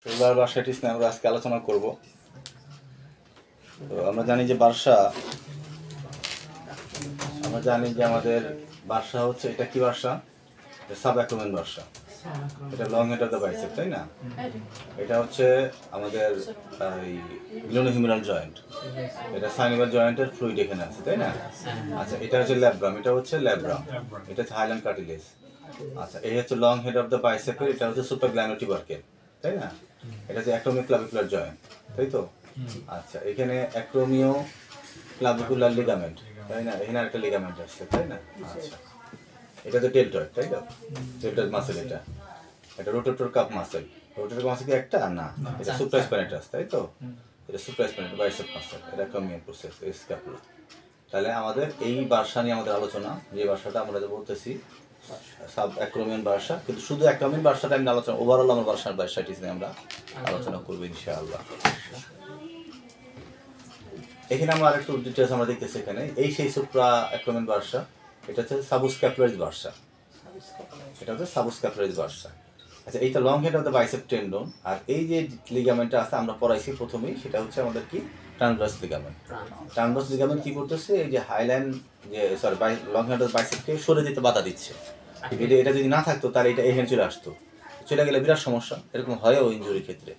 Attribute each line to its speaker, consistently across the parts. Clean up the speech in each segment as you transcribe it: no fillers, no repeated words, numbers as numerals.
Speaker 1: এবার বার্সাটিস নিয়ে আমরা আজকে আলোচনা করব। তো আমরা জানি যে আমাদের বার্সা হচ্ছে, এটা কি বার্সা? Sub acromion bursa. এটা long head of the biceps, তাই না? এটা হচ্ছে আমাদের এই গ্লোনোহিউমেরাল জয়েন্ট, এটা সাইনোভিয়াল জয়েন্টের ফ্লুইড এখানে আছে, তাই না? আচ্ছা, এটা হচ্ছে ল্যাব্রাম, এটা হচ্ছে ল্যাব্রাম, এটা হচ্ছে হাইল্যান্ড কার্টিলেজ। আচ্ছা, এই হচ্ছে লং হেড অফ দ্য বাইসেপের, এটা হচ্ছে সুপারগ্ল্যানোটিভ টিবারকেল, তাই না? এটা হচ্ছে অ্যাক্রোমিও ক্লাভিকুলার জয়েন্ট, তাই তো? আচ্ছা, এখানে অ্যাক্রোমিও ক্লাভিকুলার লিগামেন্ট, তাই না? এখানে একটা লিগামেন্ট আছে, তাই না? আচ্ছা, এটা তো ডেল্টয়েড, তাই তো? ডেল্টয়েড মাসেল, এটা rotator calf muscle. Rotator muscle কি একটা? না, এটা সুপ্রাস্পাইনেটাস, তাই তো? এটা সুপ্রাস্পাইনেটাস বাইসেপ মাসেল, এটা অ্যাক্রোমিয়ান প্রসেস, স্ক্যাপুলা। তাহলে আমাদের এই বার্সা নিয়ে আমাদের আলোচনা, যে বার্সাটা আমরা বলতেছি সাব অ্যাক্রোমিয়ান বার্সা, কিন্তু শুধু অ্যাক্রোমিয়ান বার্সাটা আমি আলোচনা, ওভারঅল আমার বার্সাইটিস নিয়ে আমরা আলোচনা করবো ইনশাআল্লাহ। এখানে আমরা আরেকটু ডিটেলস আমরা দেখতেছি। এখানে এই সেই সুপ্রা অ্যাক্রোমিয়ান বার্সা, এটা হচ্ছে সাবস্ক্যাপুলারিস বার্সা, এটা হচ্ছে সাবস্ক্যাপুলারিস বার্সা। আচ্ছা, এইটা long head of the biceps tendon, আর এই যে লিগামেন্টটা আছে আমরা পড়াইছি প্রথমেই, সেটা হচ্ছে আমাদের কি ট্রান্সভার্স লিগামেন্ট। ট্রান্সভার্স লিগামেন্ট কি করতেছে? এই যে হাইল্যান্ড, যে সরি লং হেড অফ বাইসেপকে সরে দিতে বাধা দিচ্ছে। এটা যদি না থাকতো তাহলে এটা এখানে চলে আসতো, চলে গেলে বিরাট সমস্যা, এরকম হয়ও ইনজুরির ক্ষেত্রে।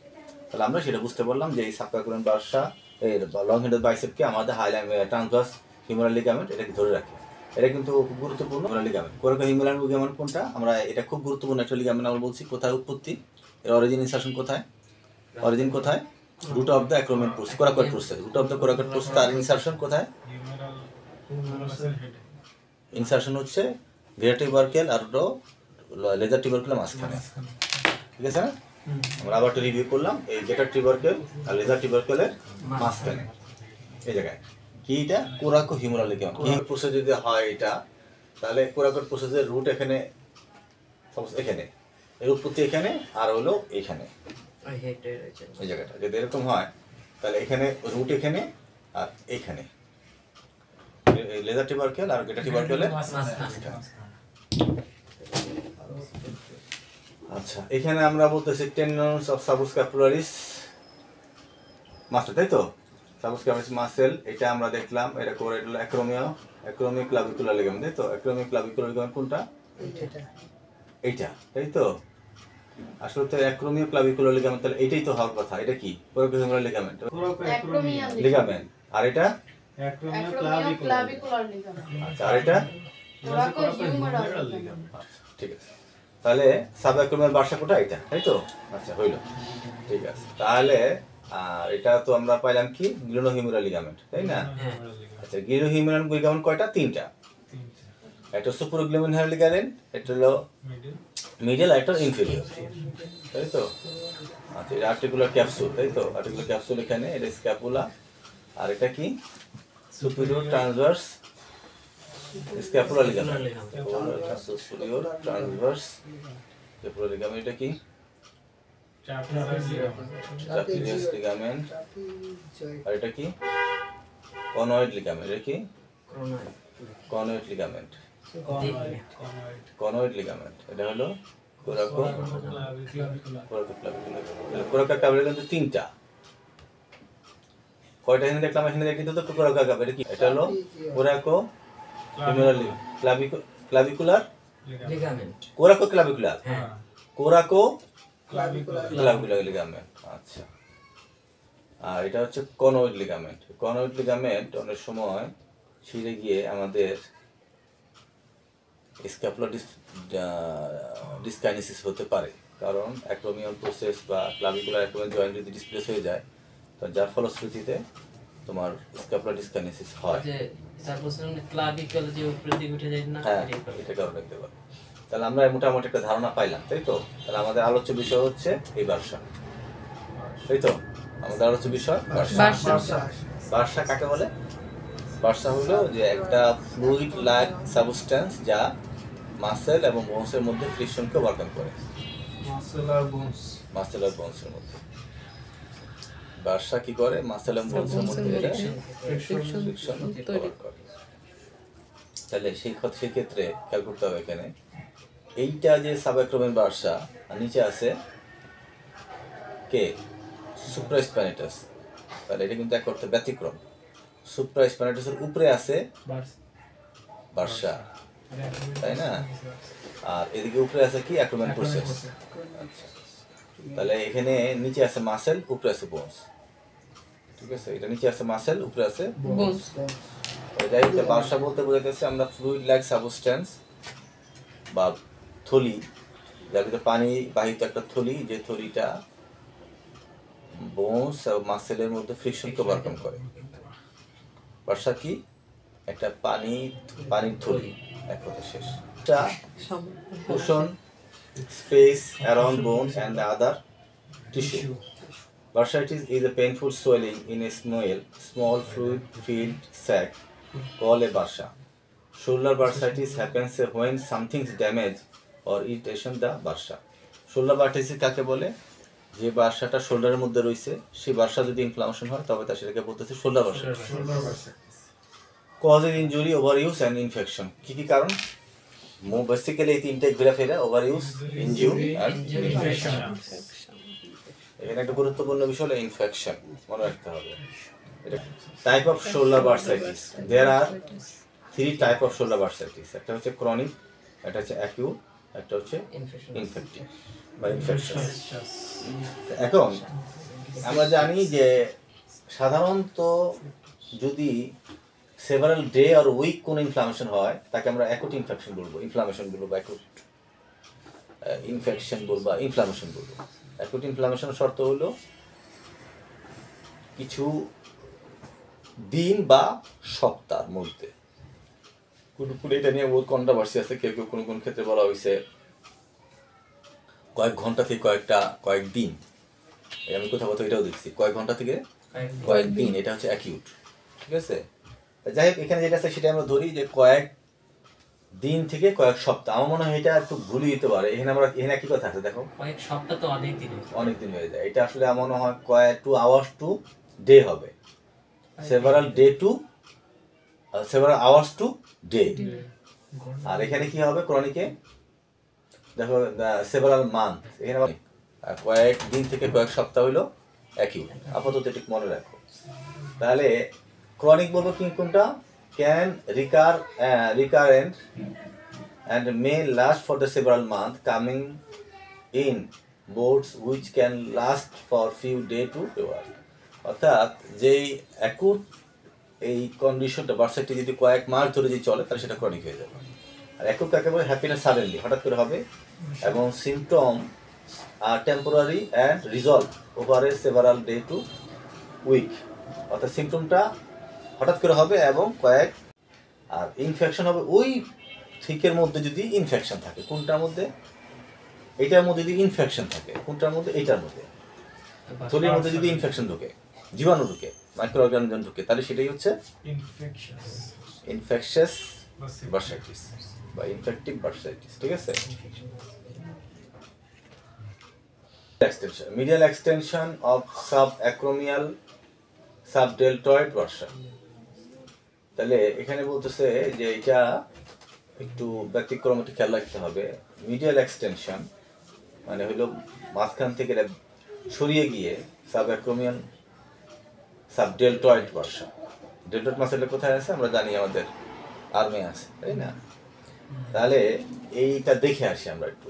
Speaker 1: তাহলে আমরা সেটা বুঝতে পারলাম যে এই সাবঅ্যাক্রোমিয়ান বার্সা, এই লং হেড অফ বাইসেপকে আমাদের হাইল্যান্ড ট্রান্সভার্স হিউমেরাল লিগামেন্ট এটাকে ধরে রাখে। এটা কিন্তু খুব গুরুত্বপূর্ণ লিগামেন্ট। কোরাকোহিমেরাল লিগামেন্ট কোনটা? আমরা এটা খুব গুরুত্বপূর্ণ একটা লিগামেন্ট আমরা বলছি। কোথায় উৎপত্তি? এর অরিজিন ইনসারশন কোথায়? অরিজিন কোথায়? Root of the acromion process, coracoid process, root of the coracoid process. আর ইনসারশন কোথায়? ইনসারশন হচ্ছে গ্রেটার টিউবারকেল আর লেজার টিউবারকেলের মাঝখানে, ঠিক আছে না? আমরা আবার একটা রিভিউ করলাম, এই গ্রেটার টিউবারকেল আর লেজার টিউবারকেলের মাঝখানে এই জায়গায় কি, এটা কোরাকোহিমেরাল লিগামেন্ট। কি প্রসেস যদি হয় এটা, তাহলে কোরাকয়েড প্রসেসের রুট এখানে, এখানে এর উৎপত্তি এখানে, আর হলো এইখানে এই জায়গাটা। যদি এরকম হয় তাহলে এখানে রুট এখানে আর এইখানে লেজার টিউবারকেল আর গ্রেটার টিউবারকেলের। আচ্ছা, এখানে আমরা বলতেছি টেন্ডনস অফ সাবস্ক্যাপুলারিস মাসেল, তাই তো? সাবস্ক্যাপুলারিস মাসেল, এটা আমরা দেখলাম, এটা করে অ্যাক্রোমিও ক্লাভিকুলার লিগামেন্ট, তাই তো? অ্যাক্রোমিও ক্লাভিকুলার লিগামেন্ট কোনটা? এইটা, তাই তো? আসলে তো অ্যাক্রোমিও ক্লাভিকুলার লিগামেন্ট, তাহলে এইটাই তো হওয়ার কথা। এটা কি? কোরাকোহিমেরাল লিগামেন্ট, লিগামেন্ট। আর এটা
Speaker 2: অ্যাক্রোমিও ক্লাভিকুলার লিগামেন্ট।
Speaker 1: আচ্ছা, আর এটা
Speaker 2: কোরাকোহিমেরাল লিগামেন্ট।
Speaker 1: ঠিক আছে। তাহলে সাব অ্যাক্রোমিয়াল বার্সা কোটা এটা, তাই তো? আচ্ছা, হইল, ঠিক আছে। তাহলে এটা তো আমরা পাইলাম কি গ্লোনোহিউমেরাল লিগামেন্ট, তাই না? আচ্ছা, গ্লোনোহিউমেরাল লিগামেন্ট কয়টা? তিনটা। একটা সুপারগ্লোনোহিউমেরাল লিগামেন্ট, এটা হলো মিডল, আর একটা ইনফেরিয়র, তাই তো? আচ্ছা, এটা আর্টিকুলার ক্যাপসুল, তাই তো? আর্টিকুলার ক্যাপসুল এখানে, এটা স্ক্যাপুলা। আর এটা কি? Superior transverse scapular ligament, superior transverse scapular ligament. এটা কি? Trapezius ligament. আর এটা কি? কনয়েড লিগামেন্ট। এটা কি? কনয়েড লিগামেন্ট, কনয়েড লিগামেন্ট। এটা হলো কোরাকোক্লাভিকুলার কিন্তু তিনটা। কয়টা এখানে দেখলাম? এখানে দেখি তো কোরাকোক্লাভিকুলার। এটা কি? এটা হলো কোরাকোহিমেরাল ক্লাভিকুলার লিগামেন্ট, কোরাকোক্লাভিকুলার, কোরাকোক্লাভিকুলার লিগামেন্ট। আচ্ছা, আর এটা হচ্ছে কনয়েড লিগামেন্ট। কনয়েড লিগামেন্ট অনেক সময় ছিঁড়ে গিয়ে আমাদের স্ক্যাপুলার ডিসকাইনেসিস হতে পারে, কারণ অ্যাক্রোমিয়াল প্রসেস বা ক্লাভিকুলার অ্যাক্রোমিয়াল জয়েন্ট যদি ডিসপ্লেস হয়ে যায়, তো যার ফলশ্রুতিতে তোমার স্ক্যাপুলার ডিসকাইনেসিস হয়।
Speaker 3: ক্লাভিকুলার যে উপরের দিকে উঠে যায় না,
Speaker 1: এটা কারণ দেখতে পারে। তাহলে আমরা মোটামুটি একটা ধারণা পাইলাম, তাই তো? তাহলে আমাদের আলোচ্য বিষয় হচ্ছে এই বার্সা, তাই তো? আমাদের আলোচ্য বিষয় বার্সা কাকে বলে? বার্সা হলো যে একটা ফ্লুইড লাইক সাবস্টেন্স যা মাসেল এবং বোনসের মধ্যে ফ্রিকশনকে ওভারকাম করে। মাসেল আর বোনসের মধ্যে বার্সা কি করে? মাসেল এবং বোনসের মধ্যে ফ্রিকশন তৈরি করে। তাহলে সেই ক্ষেত্রে খেয়াল করতে হবে এখানে, এইটা যে সাবঅ্যাক্রোমিয়াল বার্সা, আর নিচে আছে কে সুপ্রাস্পাইনাটাস, তাহলে এটা কিন্তু এক অর্থে ব্যতিক্রম। সুপ্রাস্পাইনাটাসের উপরে আছে বার্সা, তাই না? আর এদিকে উপরে আছে কি অ্যাক্রোমিয়াল প্রসেস। আচ্ছা, তাহলে এখানে নিচে আছে মাসেল, উপরে আছে বোনস, ঠিক আছে? এটা নিচে আছে মাসেল, উপরে আছে
Speaker 4: বোনস।
Speaker 1: যাই হোক, বার্সা বলতে বোঝাইতেছে আমরা ফ্লুইড লাইক সাবস্টেন্স বা থলি, যার ভিতরে পানি বাহিত একটা থলি, যে থলিটা বোনস এবং মাসেলের মধ্যে ফ্রিকশনকে ওভারকাম করে। বার্সা কি? একটা পানির থলি, এক কথা শেষ। এটা cushion space around bones and the other tissue. Bursitis is a painful swelling in a small fluid-filled sac called a bursa. Shoulder bursitis happens when something's damage or irritation the bursa. Shoulder bursitis কাকে বলে? যে বার্সাটা শোল্ডারের মধ্যে রয়েছে, সেই Barca যদি inflammation হয় তবে তার সেটাকে বলতেছে shoulder bursitis. Causes injury, overuse and infection. কি কারণ? বেসিক্যালি এই তিনটে ঘোরাফেরা: ওভারইউজ, ইনজুরি অ্যান্ড ইনফেকশন। এখানে একটা গুরুত্বপূর্ণ বিষয় হলো ইনফেকশন, মনে রাখতে হবে। Type of shoulder bursitis, there are 3 type of shoulder bursitis. একটা হচ্ছে ক্রনিক, একটা হচ্ছে অ্যাকিউট, একটা হচ্ছে ইনফেক্টিভ বা ইনফেকশন। এখন আমরা জানি যে সাধারণত যদি সেভারাল ডে আর উইক কোনো ইনফ্লামেশন হয় তাকে আমরা অ্যাকুট ইনফেকশন বলবো, ইনফ্লামেশন বলবো, অ্যাকুট ইনফেকশন বলবো, ইনফ্লামেশন বলবো। অ্যাকুট ইনফ্লামেশনের শর্ত হলো কিছু দিন বা সপ্তাহের মধ্যে। এটা নিয়ে বহুত কন্ট্রোভার্সি আছে। কেউ কেউ কোন ক্ষেত্রে বলা হয়েছে কয়েক ঘন্টা থেকে কয়েকদিন। আমি কোথাও কোথাও এটাও দেখছি, কয়েক ঘন্টা থেকে কয়েকদিন, এটা হচ্ছে অ্যাকিউট, ঠিক আছে? যাই হোক, এখানে যেটা আছে সেটা আমরা ধরি যে কয়েক দিন থেকে কয়েক সপ্তাহ। আমার মনে হয় এটা একটু ভুলই হতে পারে। এখানে কি কথা আছে দেখো,
Speaker 3: কয়েক সপ্তাহ তো অনেক দিন
Speaker 1: হয়ে যায়। এটা আসলে আমার মনে হয় কয়েক 2 hours to day হবে, সেভারাল আওয়ার্স টু ডে। আর এখানে কি হবে ক্রনিকে, দেখো সেভারাল মান্থ। এখানে কয়েক দিন থেকে কয়েক সপ্তাহ হইলো অ্যাকিউট। আপাতত ঠিক মনে রাখো। তাহলে ক্রনিক বলবো কোনটা? Can recurrent and may last for the several months, coming in bouts which can last for few days to hours. অর্থাৎ যেই অ্যাকুট এই কন্ডিশনটা বার্সাইটি যদি কয়েক মাস ধরে যদি চলে তাহলে সেটা ক্রনিক হয়ে যাবে। আর অ্যাকুট কাকে বলে? হ্যাপিনেস সাডেনলি, হঠাৎ করে হবে, এবং symptom are temporary and resolve over a several day to week. অর্থাৎ সিমটমটা হঠাৎ করে হবে এবং কয়েক, আর ইনফেকশন হবে ওই থিকের মধ্যে যদি ইনফেকশন থাকে। কোনটার মধ্যে? এইটার মধ্যে যদি ইনফেকশন থাকে। কোনটার মধ্যে? এইটার মধ্যে। থলির মধ্যে যদি ইনফেকশন ঢুকে, জীবাণু ঢুকে, মাইক্রো অর্গানিজম ঢুকে, তাহলে সেটাই হচ্ছে ইনফেকশাস বার্সাইটিস বা ইনফেক্টিভ বার্সাইটিস, ঠিক আছে? Medial extension of subacromial subdeltoid bursa. তাহলে এখানে বলতেছে যে এটা একটু ব্যতিক্রম, একটু খেয়াল রাখতে হবে। মিডিয়াল এক্সটেনশন মানে হলো মাঝখান থেকে ছড়িয়ে গিয়ে সাবঅ্যাক্রোমিয়াল সাবডেলটয়েড বার্সা। ডেলটয়েড মাসেলটা কোথায় আছে আমরা জানি, আমাদের আর্মে আছে, তাই না? তাহলে এইটা দেখে আসি আমরা একটু।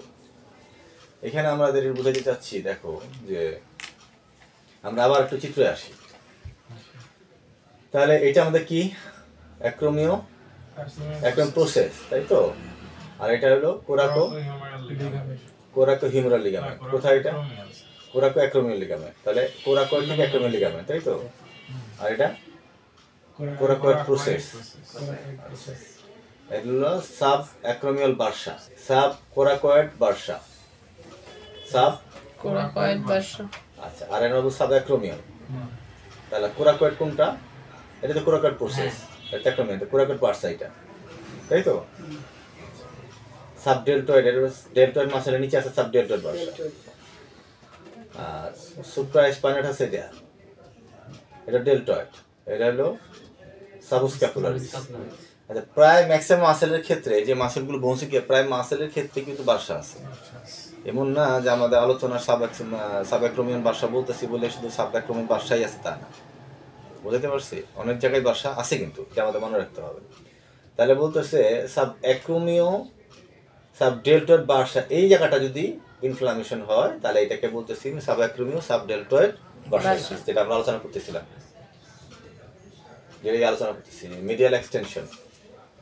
Speaker 1: এখানে আমাদের বুঝাতে চাচ্ছি, দেখো যে আমরা আবার একটু চিত্রে আসি। তাহলে এটা আমাদের কি? অ্যাক্রোমিয়াল প্রসেস, তাই তো? আর এটা হলো কোরাকো হিউমেরাল লিগামেন্ট। কোথায় এটা? Coraco acromial ligament. তাহলে কোরাকো থেকে অ্যাক্রোমিয়াল লিগামেন্ট, তাই তো? আর এটা কোরাকোয়েড প্রসেস। এগুলো sub acromial Barca, sub coracoid Barca, sub
Speaker 4: coracoid Barca.
Speaker 1: আচ্ছা, আর এর হলো সাব অ্যাক্রোমিয়াল। তাহলে কোরাকোয়েড কোনটা? এটা তো কোরাকোয়েড প্রসেস, এটা অ্যাক্রোমিয়াল, কোরাকোয়েড বার্সা এটা, তাই তো? সাবডেলটয়েড, ডেলটয়েড মাসেলের নিচে আছে সাবডেলটয়েড বার্সা। আর সুপ্রাস্পাইনাটাস এটা ডেলটয়েড, এটা হলো সাবস্ক্যাপুলারিস। আচ্ছা, প্রায় ম্যাক্সিমাম মাসেলের ক্ষেত্রে, যে মাসেলগুলো বোনসে গিয়ে প্রায় মাসেলের ক্ষেত্রে কিন্তু বার্সা আছে। এমন না যে আমাদের আলোচনার সাবঅ্যাক্রোমিয়ান ভাষা বলতেছি বলে শুধু সাবঅ্যাক্রোমিয়ান ভাষাই আছে তা না, বুঝতে পারছি? অনেক জায়গায় ভাষা আছে কিন্তু, এটা আমাদের মনে রাখতে হবে। তাহলে বলতেছে সাবঅ্যাক্রোমিয় সাবডেল্টয়েড ভাষা, এই জায়গাটা যদি ইনফ্লামেশন হয় তাহলে এটাকে বলতেছি সাবঅ্যাক্রোমিয় সাবডেল্টয়েড ভাষা, যেটা আমরা আলোচনা করতেছিলাম, যেটাই আলোচনা করতেছি মিডিয়াল এক্সটেনশন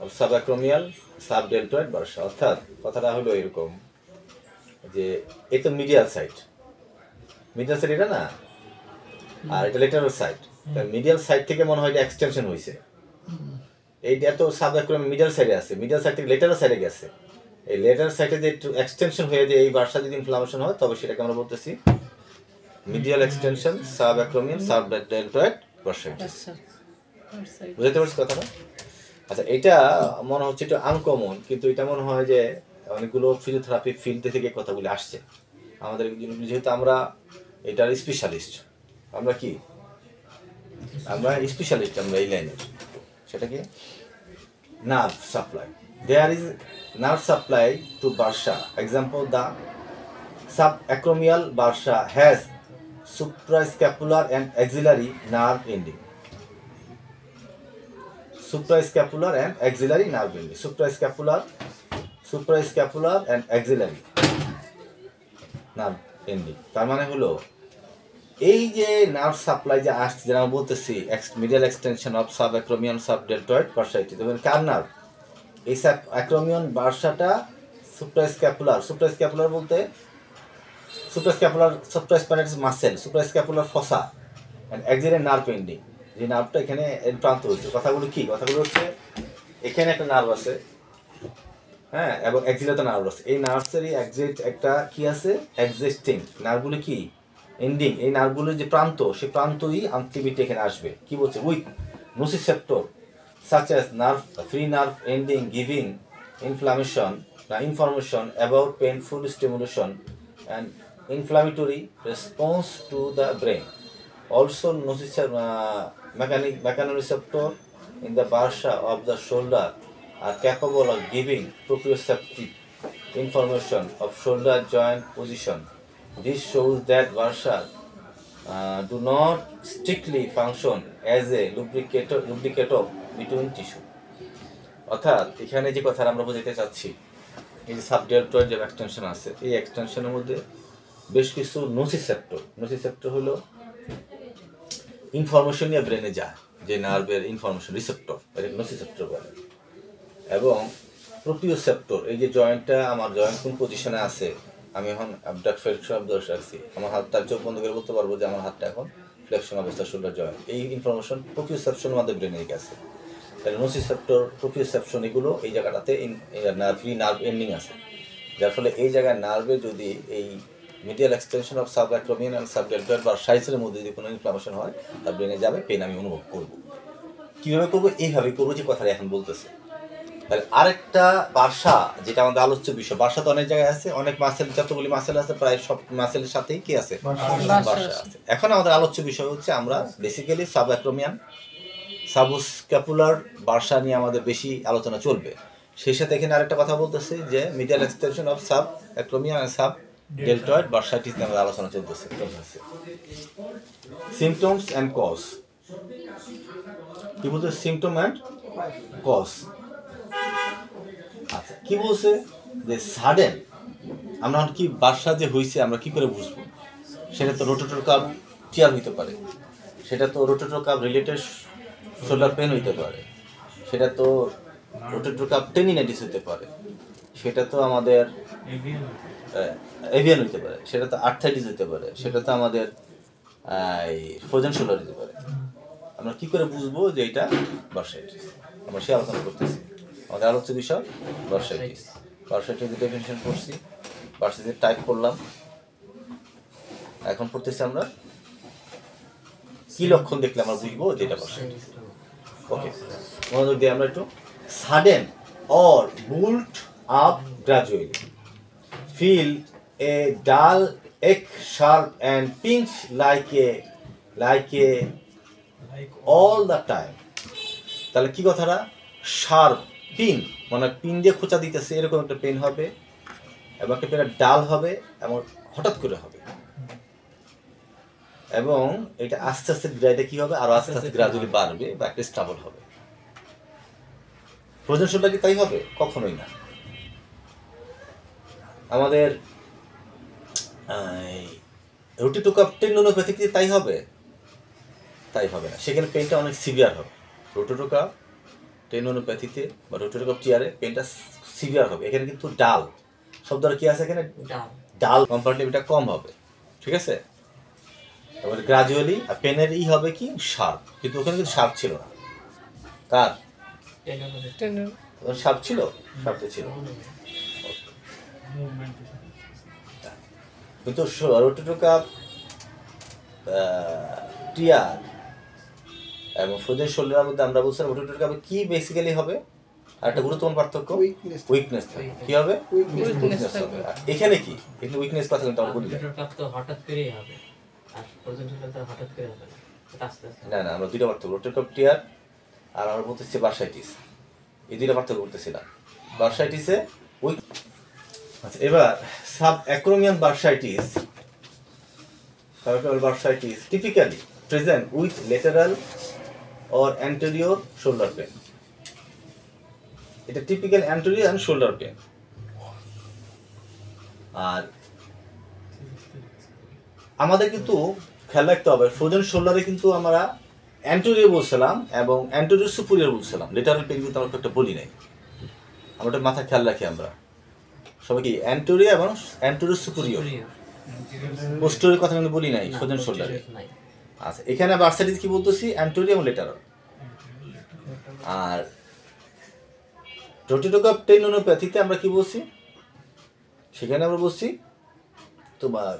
Speaker 1: অফ সাবঅ্যাক্রোমিয়াল সাবডেল্টয়েড ভাষা। অর্থাৎ কথাটা হলো এরকম যে এই তো মিডিয়াল সাইড এটা না, আর এটা লেটারাল সাইড। মিডিয়াল সাইড থেকে মনে হয় এটা এক্সটেনশন হয়েছে, এইটা তো সাবঅ্যাক্রোমিয়াল মিডিয়াল সাইডে আছে, মিডিয়াল সাইড থেকে লেটারাল সাইডে গেছে। এই লেটারাল সাইডে যে একটু এক্সটেনশন হয়ে যে এই ভাষা যদি ইনফ্লামেশন হয় তবে সেটাকে আমরা বলতেছি মিডিয়াল এক্সটেনশন সাবঅ্যাক্রোমিয়াল সাবডেল্টয়েড ভাষা। বুঝতে পারছি কথাটা? আচ্ছা, এটা মনে হচ্ছে একটু আনকমন, কিন্তু এটা মনে হয় যে অনেকগুলো ফিজিওথেরাপি ফিল্ড থেকে কথাগুলি আসছে আমাদের, যেহেতু আমরা এটার স্পেশালিস্ট। আমরা কি আমরা স্পেশালিস্ট, আমরা এই লাইনের। সেটা কি nerve supply, there is nerve supply to bursa. Example, the subacromial bursa has suprascapular and axillary nerve ending. Suprascapular and axillary nerve ending. Suprascapular and axillary nerve ending. তার মানে হলো এই যে নার্ভ সাপ্লাই যে আসছে, যেটা আমরা বলতেছি মিডিয়াল এক্সটেনশন অফ সাবঅ্যাক্রোমিয়ান সাবডেল্টয়েড ভার্সাইটিস, দেখবেন কার নার্ভ? এই সাবঅ্যাক্রোমিয়ান ভার্সাটা সুপ্রাস্ক্যাপুলার বলতে supraspinatus muscle, suprascapular fossa and axillary nerve ending, যে নার্ভটা এখানে প্রান্ত হচ্ছে। কথাগুলো কি? কথাগুলো হচ্ছে এখানে একটা নার্ভ আছে, হ্যাঁ, এবং এক্সিলাতে নার্ভ আছে। এই নার্ভেরই এক্সিট একটা কি আছে, এক্সিস্টিং নার্ভগুলো কি এন্ডিং, এই নার্ভগুলোর যে প্রান্ত, সেই প্রান্তই আলটিমেটলি এখানে আসবে। কি বলছে? With nociceptor such as free nerve ending giving information about painful stimulation and inflammatory response to the brain. Also mechanoreceptor in the bursa of the shoulder are capable of giving proprioceptive information of shoulder joint position. This shows that bursa do not strictly function as a lubricator between tissue. অর্থাৎ এখানে যে কথা আমরা বোঝাতে চাচ্ছি, এই যে সাবডেল্টয়েড যে এক্সটেনশন আছে, এই এক্সটেনশনের মধ্যে বেশ কিছু নোসিসেপ্টর হলো ইনফরমেশন নিয়ে ব্রেনে যায়, যে নার্ভের ইনফরমেশন রিসেপ্টর, এটাকে নোসিসেপ্টর বলে। এবং প্রোপ্রিওসেপ্টর, এই যে জয়েন্টটা, আমার জয়েন্ট কোন পজিশনে আছে, আমি এখন ফ্লেকশন অবস্থা রাখছি, আমার হাতটা চোখ বন্ধ করে বলতে পারবো যে আমার হাতটা এখন ফ্লেকশন অবস্থা, শোল্ডার জয়েন্ট। এই ইনফরমেশন প্রোপ্রিওসেপশনের মধ্যে ব্রেনে গেছে। তাহলে নোসিসেপ্টর, প্রোপ্রিওসেপশন এগুলো এই জায়গাটাতে নার্ভ এন্ডিং আছে, যার ফলে এই জায়গায় নার্ভে যদি এই medial extension of subacromial and সাবডেল্টয়েড বা সাইজের মধ্যে যদি কোনো ইনফ্লামেশন হয়, তার ব্রেনে যাবে, পেন আমি অনুভব করব। কীভাবে করবো? এইভাবে করবো, যে কথাটা এখন বলতেছে। তাহলে আরেকটা বার্সা, যেটা আমাদের আলোচ্য বিষয়, বার্সা তো অনেক জায়গায় আছে, অনেক মাসেল, যতগুলি মাসেল আছে প্রায় সব মাসেলের সাথেই কি আছে, বার্সা আছে। এখন আমাদের আলোচ্য বিষয় হচ্ছে আমরা বেসিক্যালি সাবঅ্যাক্রোমিয়ান সাবস্ক্যাপুলার বার্সা নিয়ে আমাদের বেশি আলোচনা চলবে। সেই সাথে এখানে আরেকটা কথা বলতেছে যে medial extension of subacromial and subdeltoid bursitis নিয়ে আমাদের আলোচনা চলতেছে। সিমটমস অ্যান্ড কজ, কি বলতে? Symptom and cause. আচ্ছা, কি বলছে? যে সাডেন, আমরা কি বার্সা যে হয়েছে আমরা কি করে বুঝবো? সেটা তো রোটেটর কাপ টিয়ার হইতে পারে, সেটা তো rotator cup related shoulder pain হইতে পারে, সেটা তো রোটেটর কাপ টেনিনাইটিস হইতে পারে, সেটা তো আমাদের এভিয়ান হইতে পারে, সেটা তো আর্থাইটিস হইতে পারে, সেটা তো আমাদের ফ্রোজেন শোল্ডার হইতে পারে। আমরা কি করে বুঝবো যে এটা বার্সাইটিস? আমরা সে আলোচনা করতেছি। আমাদের আলোচ্য বিষয় বার্সাইটিস। বার্সাইটিসের ডেফিনিশন পড়ছি, বার্সাইটিস টাইপ করলাম, এখন পড়তেছি আমরা কি লক্ষণ দেখলে আমরা বুঝবো যে এটা বার্সাইটিস। ওকে, মনোযোগ দিয়ে আমরা একটু। Sudden or built up gradually, feel a dull ache sharp and pinch like a all the time. তাহলে কি কথাটা? শার্প পিন, মানে পিন দিয়ে খোঁচা দিতেছে এরকম একটা পেন হবে, এবং একটা পেনের ডাল হবে এবং হঠাৎ করে হবে, এবং এটা আস্তে আস্তে এটা কি হবে, আরো আস্তে আস্তে গ্রাজুয়ালি বাড়বে বা একটা স্টেবল হবে। ফ্রোজেন শোল্ডার কি তাই হবে? কখনোই না। আমাদের রোটেটোকাপ টেন্ডনোপ্যাথি কি তাই হবে? তাই হবে না, সেখানে পেনটা অনেক সিভিয়ার হবে। রোটেটোকাপ টেন্ডনোপ্যাথিতে বা রোটেটোকাপ টিয়ারে পেনটা সিভিয়ার হবে। এখানে কিন্তু ডাল শব্দটা কি আছে, এখানে ডাল কম্পারেটিভটা কম হবে, ঠিক আছে। এবার গ্রাজুয়ালি পেনের হবে কি শার্প, কিন্তু ওখানে কিন্তু শার্প ছিল না। কার শার্প ছিল? শার্পটা ছিল, কিন্তু রোটেটোকাপ টিয়ার এবং ফ্রোজেন শোল্ডারের মধ্যে আমরা বলছিলাম রোটেটোকাপে কি বেসিক্যালি হবে, আর একটা গুরুত্বপূর্ণ পার্থক্য উইকনেস থাকে। কি হবে? উইকনেস হবে। আর এখানে কি, এখানে উইকনেস কথা কিন্তু আমরা বলি না।
Speaker 3: রোটেটোকাপ তো হঠাৎ করেই হবে, আর ফ্রোজেন শোল্ডার তো হঠাৎ করে হবে না, এটা আস্তে আস্তে।
Speaker 1: না না, আমরা দুইটা পার্থক্য, রোটেটোকাপ টিয়ার আর আমরা বলতেছি বার্সাইটিস, এই দুইটা পার্থক্য করতেছিলাম। বার্সাইটিসে উইক। আচ্ছা, এবার sub acromion bursitis, bursitis typically present with lateral or anterior shoulder pain. এটা typical anterior and shoulder pain। আর আমাদের কিন্তু খেয়াল রাখতে হবে, ফ্রোজেন শোল্ডারে কিন্তু আমরা অ্যান্টেরিয়র বলছিলাম এবং অ্যান্টেরিয়র সুপিরিয়র বলছিলাম, লেটারাল পেন কিন্তু আমরা একটা বলি নাই। আমরা একটা মাথা খেয়াল রাখি, আমরা সবাই কি অ্যান্টেরিয়র এবং অ্যান্টেরিয়র সুপিরিয়র, পোস্টেরিয়র কথা কিন্তু বলি নাই ফ্রোজেন শোল্ডারে। আচ্ছা, এখানে বার্সাইটিস কি বলতেছি, অ্যান্টেরিয়র এবং লেটারাল। আর রোটেটোকাপ টেন্ডনোপ্যাথিতে আমরা কি বলছি, সেখানে আমরা বলছি তোমার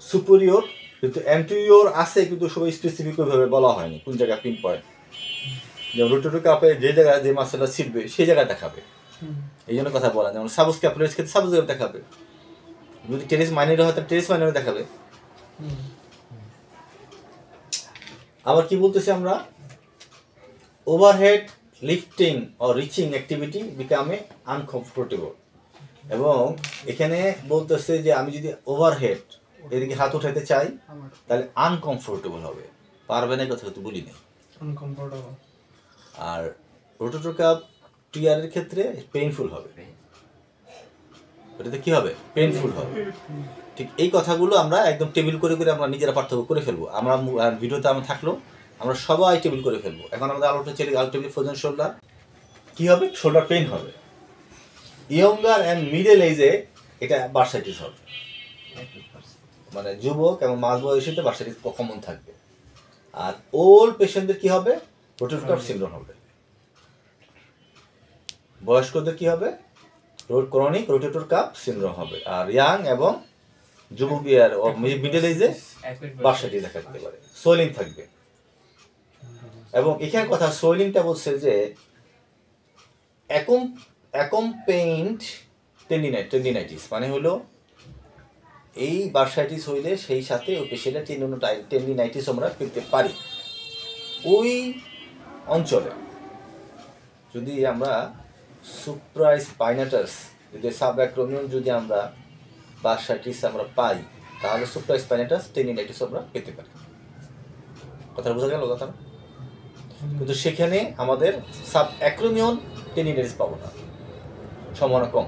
Speaker 1: সুপিরিয়র, কিন্তু অ্যান্টেরিয়র আছে, কিন্তু সবাই স্পেসিফিক ভাবে বলা হয়নি কোন জায়গায় পিন পয়েন্ট। যেমন রোটেটোকাপে যে জায়গায় যে মাসেলটা ছিটবে সেই জায়গায় দেখাবে, এই জন্য কথা বলা। যেমন সাবস্ক্যাপুলারিস ক্ষেত্রে সাবস্ক্যাপুলার দেখাবে, যদি টেরিস মাইনরে হয় তাহলে টেরিস মাইনরে দেখাবে। আবার কি বলতেছি আমরা, overhead lifting or reaching activity become a uncomfortable. এবং এখানে বলতেছে যে আমি যদি ওভারহেড এদিকে হাত উঠাতে চাই তাহলে আনকমফোর্টেবল হবে, পারবে না, কথা তো বলি নাই। আর রোটেটোকাপ টিয়ারের ক্ষেত্রে পেইনফুল হবে, ওটাতে কি হবে, পেইনফুল হবে। ঠিক এই কথাগুলো আমরা একদম টেবিল করে করে আমরা নিজেরা পার্থক্য করে ফেলবো। আমরা ভিডিওতে আমরা থাকলো, আমরা সবাই টেবিল করে ফেলবো। এখন আমাদের আলোটা চলে আলটিমেটলি ফ্রোজেন শোল্ডার কি হবে, শোল্ডার পেইন হবে। ইয়ঙ্গার অ্যান্ড মিডল এজে এটা বার্সাইটিস হবে, মানে যুবক এবং মাঝ বয়সীতে বার্সাইটিস কমন থাকবে। আর ওল্ড পেশেন্টদের কি হবে, রোটেটোকাপ সিনড্রোম হবে। বয়স্কদের কি হবে, ক্রনিক রোটেটোকাপ সিনড্রোম হবে। আর ইয়াং এবং যুবক আর মিডল এজে বার্সাইটিস দেখা দিতে পারে, সোয়েলিং থাকবে। এবং এখানে কথা সোয়েলিংটা বলছে যে অ্যাকম্পেইন্ড টেন্ডিনাইটিস, মানে হলো এই বার্সাইটিস হইলে সেই সাথে ওই পেশেন্টের টেন্ডিনাইটিস আমরা পেতে পারি। ওই অঞ্চলে যদি আমরা সুপ্রাস্পাইনাটাস, যদি সাবঅ্যাক্রোমিয়ান যদি আমরা বার্সাইটিস আমরা পাই, তাহলে সুপ্রাস্পাইনাটাস টেন্ডিনাইটিস আমরা পেতে পারি। কথা বোঝা গেল কথা? কিন্তু সেখানে আমাদের সাবঅ্যাক্রোমিয়ান টেন্ডিনাইটিস পাবো না, সম্ভাবনা কম।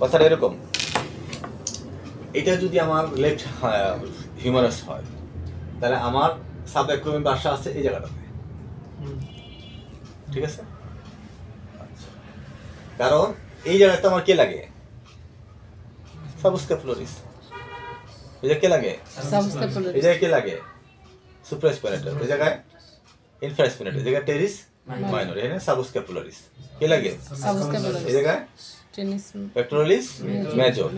Speaker 1: কথাটা এরকম, এটা যদি আমার লেফট হিউমারাস হয় তাহলে আমার সাবঅ্যাক্রোমিয়ান বার্সা আছে এই জায়গাটাতে, ঠিক আছে। আচ্ছা, কারণ এই জায়গাতে আমার কে লাগে, সাবস্ক্যাপুলারিস। এই জায়গায় কে লাগে, এই জায়গায় কে লাগে, সুপ্রাস্পাইনাটাস। এই জায়গায় ইনফ্রাস্পাইনাটাস, এই জায়গায় টেরিস মাইনর, এখানে সাবস্ক্যাপুলারিস। কে লাগে, এই জায়গায় পেক্টোরালিস মেজর।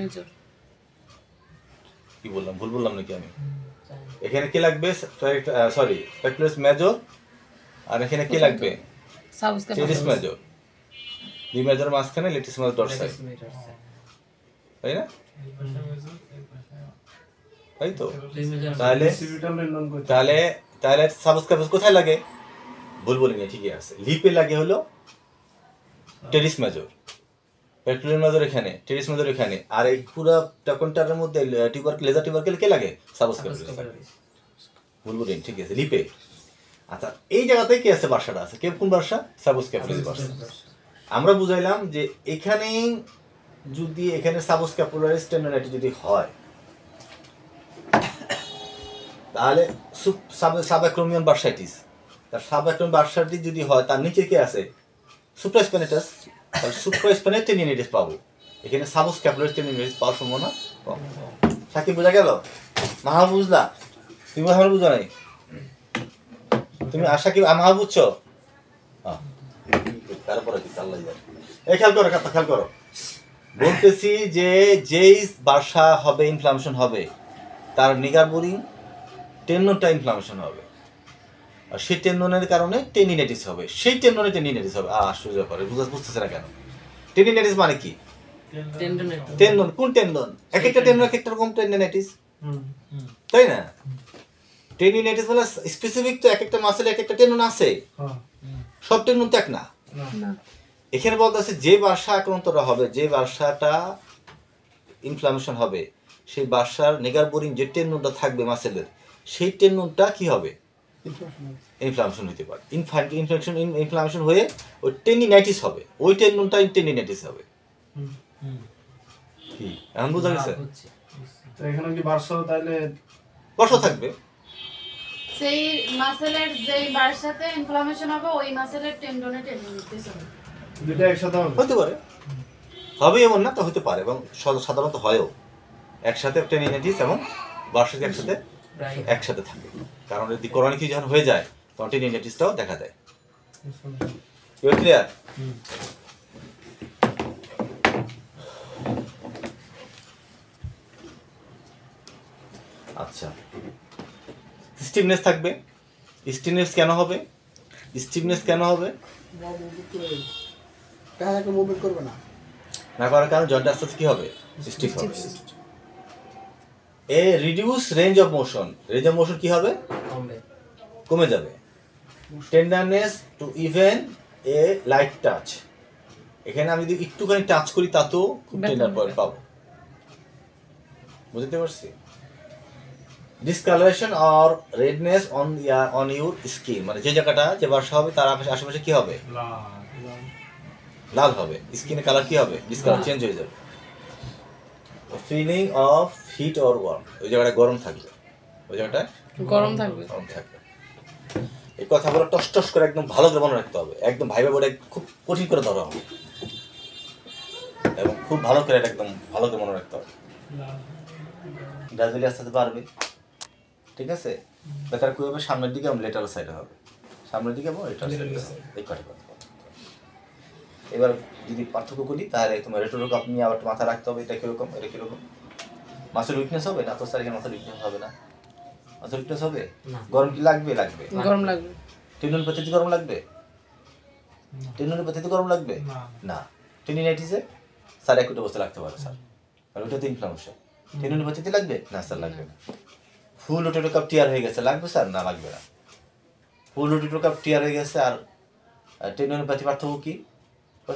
Speaker 1: কি বললাম, ভুল বললাম নাকি আমি? এখানে কে লাগবে, সরি পেক্টোরালিস মেজর, আর এখানে কে লাগবে, টেরিস মেজর। দুই মেজর মাঝখানে লেটিস মেজর ডরসাই, তাই না? তাই তো। তাহলে তাহলে তাহলে সাবস্ক্যাপুলারিস কোথায় লাগে, ভুল বলিনি, ঠিকই আছে। লিপে লাগে হলো টেরিস মেজর, পেট্রোলিয়াম নজর এখানে, টেরিস নজর এখানে, আর এই পুরো টকনটার মধ্যে লেজার টিউবারকেল কে লাগে? সাবস্ক্যাপুলারিস লাগে। বুলবুলিন, ঠিক আছে, লিপে। আচ্ছা, এই জায়গাতেই কি আছে? বার্সাটা আছে। কোন বার্সা? Subscapularis Barca. আমরা বুঝাইলাম যে এখানে যদি এখানে সাবস্ক্যাপুলারিস টেন্ডনাইটিস যদি হয়, তাহলে সাবঅ্যাক্রোমিয়ান বার্সাইটিস, তার সাবঅ্যাক্রোমিয়ান বার্সাইটিস যদি হয়, তার নিচে কি আছে? সুপ্রাস্পেনেটাস। তাহলে সুপ্রাস্পেনের টেন্ডিনাইটিস পাবো। এখানে সাবস্ক্যাপুলারিস টেন্ডিনাইটিস পাওয়ার সম্ভাবনা কম। সাকিব, বোঝা গেল? মাহা বুঝলা? তুমি আমার বুঝো নাই? তুমি আশা কি মাহা বুঝছো? হ্যাঁ, তারপরে কি আল্লাহ জানে। এই খেয়াল করো, খেয়াল করো, বলতেছি যে যেই বার্সা হবে, ইনফ্লামেশন হবে, তার নিগার বোরিং টেন্ডনটা ইনফ্লামেশন হবে, আর সেই টেন্ডনের কারণে টেন্ডিনাইটিস হবে। সেই টেন্ডনে টেন্ডিনাইটিস হবে। আশ্চর্য করে, বুঝতেছে না কেন? টেন্ডিনাইটিস মানে কি? টেন্ডন। কোন টেন্ডন? এক একটা টেন্ডন এক একটা রকম টেন্ডিনাইটিস, তাই না? টেন্ডিনাইটিস বলে স্পেসিফিক তো এক একটা মাসেলে এক একটা টেন্ডন আছে, সব টেন্ডন তো এক না।
Speaker 4: না।
Speaker 1: এখানে বলতেছে যে বার্সা আক্রান্তটা হবে, যে বার্সাটা ইনফ্লামেশন হবে, সেই বার্সার নেগার বোরিং যে টেন্ডনটা থাকবে মাসেলের, সেই টেন্ডনটা কি হবে? ইনফ্লামেশন হতে পারে। ইনফ্লামেশন হয়ে ওই টেন্ডিনাইটিস হবে, ওই টেন্ডনটা টেন্ডিনাইটিস হবে। কি এখন বোঝা গেছে?
Speaker 2: তো এখানে কি বার্সা তাহলে
Speaker 1: বার্সা থাকবে,
Speaker 5: সেই মাসেলের যেই বার্সাতে ইনফ্লামেশন হবে ওই মাসেলের টেন্ডনিটিস হবে।
Speaker 2: দুটো একসাথে হবে?
Speaker 1: হতে পারে, হবে এমন না, তো হতে পারে, এবং সাধারণত হয়ও একসাথে টেন্ডিনাইটিস এবং বার্সা একসাথে একসাথে থাকে। কারণ যদি করোনিক যখন হয়ে যায় তখন টেন্ডিনাইটিসটাও দেখা দেয়। ক্লিয়ার? আচ্ছা, স্টিফনেস থাকবে। স্টিফনেস কেন হবে? স্টিফনেস কেন হবে?
Speaker 6: মুভমেন্ট করবে না।
Speaker 1: না করার কারণে জয়েন্ট আস্তে আস্তে কি হবে? স্টিফ হবে। A reduce range of motion. Range of motion কি হবে? কমে যাবে। Tenderness to even a light touch. এখানে আমি যদি একটুখানি টাচ করি তাতেও খুব টেন্ডার পয়েন্ট পাবো। বুঝতে পারছি? Discolouration or redness on your skin, মানে যে জায়গাটা যে বার্সা হবে তার আশেপাশে কি হবে? লাল হবে। স্কিনের কালার কি হবে? ডিসকালার, চেঞ্জ হয়ে যাবে। Feeling of heat or warm, ওই জায়গাটা গরম থাকবে, ওই জায়গাটা
Speaker 4: গরম থাকবে।
Speaker 1: গরম থাকবে। এই কথাগুলো টস টস করে একদম ভালো করে মনে রাখতে হবে, একদম ভাইবে বলে খুব কঠিন করে ধরা হবে, এবং খুব ভালো করে এটা একদম ভালো করে মনে রাখতে হবে। গ্রাজুয়ালি আস্তে আস্তে বাড়বে, ঠিক আছে? ব্যথার কি হবে? সামনের দিকে এবং লেটারাল সাইডে হবে, সামনের দিকে এবং লেটারাল সাইডে হবে। এই কটা কথা। এবার যদি পার্থক্য করি তাহলে তোমার রেটোরোক আপনি আবার মাথা রাখতে হবে, এটা কিরকম, এটা কিরকম। মাসেল উইকনেস হবে না তো স্যার? এখানে মাসেল উইকনেস হবে না। মাসেল উইকনেস হবে? গরম কি লাগবে? লাগবে।
Speaker 4: গরম লাগবে।
Speaker 1: টেন্ডন ব্যথাতে গরম লাগবে? টেন্ডনের ব্যথাতে গরম লাগবে না। টেন্ডিনাইটিসে স্যার একটু অবস্থা লাগতে পারে স্যার, আর ওইটা তো ইনফ্লামেশন। টেন্ডনের ব্যথাতে লাগবে না স্যার? লাগবে না। ফুল রোটেটর কাপ টিয়ার হয়ে গেছে, লাগবে স্যার? না, লাগবে না। ফুল রোটেটর কাপ টিয়ার হয়ে গেছে আর টেন্ডনের ব্যথা পার্থক্য কি?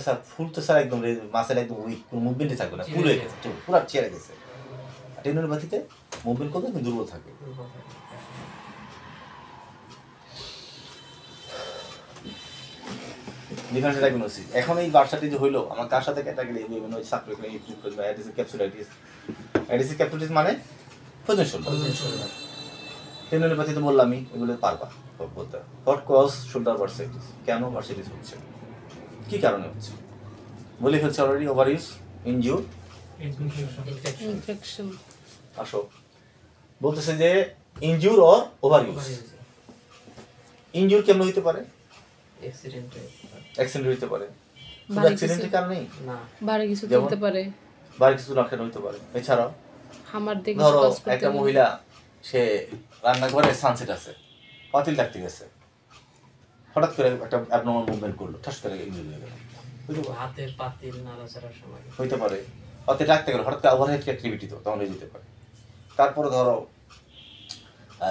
Speaker 1: স্যার ফুল তো স্যার একদম মাসেল একদম উইক, কোনো মুভমেন্টই থাকবে না, ফুল হয়ে গেছে, পুরো চেয়ারে গেছে। টেন্ডনের ব্যথাতে মুভমেন্ট করবে কিন্তু দুর্বল থাকবে। Difference diagnosis. এখন এই বার্সাটি যে হইলো, আমার কার সাথে ক্যাটাগরি বিভিন্ন সাবক্লিনিক বা অ্যাডিসিভ ক্যাপসুলাইটিস। অ্যাডিসিভ ক্যাপসুলাইটিস মানে ফ্রোজেন শোল্ডার। টেন্ডনের ব্যথা তো বললামই, এগুলো পারবা বলতে। What cause shoulder bursitis? কেন বার্সাইটিস হচ্ছে, কি কারণে হচ্ছে? বলি হচ্ছে already overuse, injury,
Speaker 4: infection.
Speaker 1: আসো বলতেছে যে injury or overuse. Injury কেমন হইতে পারে? অ্যাক্সিডেন্ট হইতে পারে। শুধু অ্যাক্সিডেন্টের কারণেই
Speaker 3: না,
Speaker 4: বাড়ি কিছু
Speaker 1: যেমন
Speaker 4: তুলতে পারে,
Speaker 1: বাড়ি কিছু না হইতে পারে। এছাড়াও
Speaker 4: হামার দিকে
Speaker 1: ধরো
Speaker 4: কাজ করতে
Speaker 1: একটা
Speaker 4: পারে।
Speaker 1: মহিলা, সে রান্নাঘরে সানসেট আছে, পাতিল ডাকতে গেছে, হঠাৎ করে একটা অ্যাবনর্মাল মুভমেন্ট করলো, ঠাস করে ইনজিউর হয়ে গেল,
Speaker 3: হাতের পাতিল নাড়াচাড়ার সময়
Speaker 1: হইতে পারে। পাতিল ডাকতে গেল, হঠাৎ করে ওভারহেড অ্যাক্টিভিটি তো তখন হয়ে যেতে পারে। তারপরে ধরো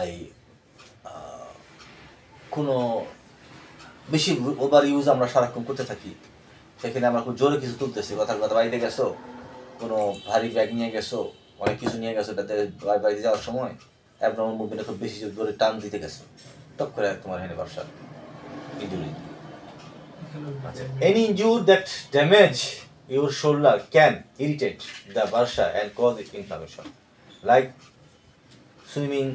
Speaker 1: এই কোনো বেশি ওভার ইউজ আমরা সারাক্ষণ করতে থাকি, সেখানে আমরা খুব জোরে কিছু তুলতেছি, কথার কথা বাড়িতে গেছো, কোনো ভারী ব্যাগ নিয়ে গেছো, অনেক কিছু নিয়ে গেছো, এটাতে বাড়িতে যাওয়ার সময় অ্যাবনর্মাল মুভমেন্টে খুব বেশি জোরে টান দিতে গেছো, টপ করে তোমার হেনে বার্সার ইনজুরি। আচ্ছা, any injury that damage your shoulder can irritate the bursa and cause it inflammation, like swimming,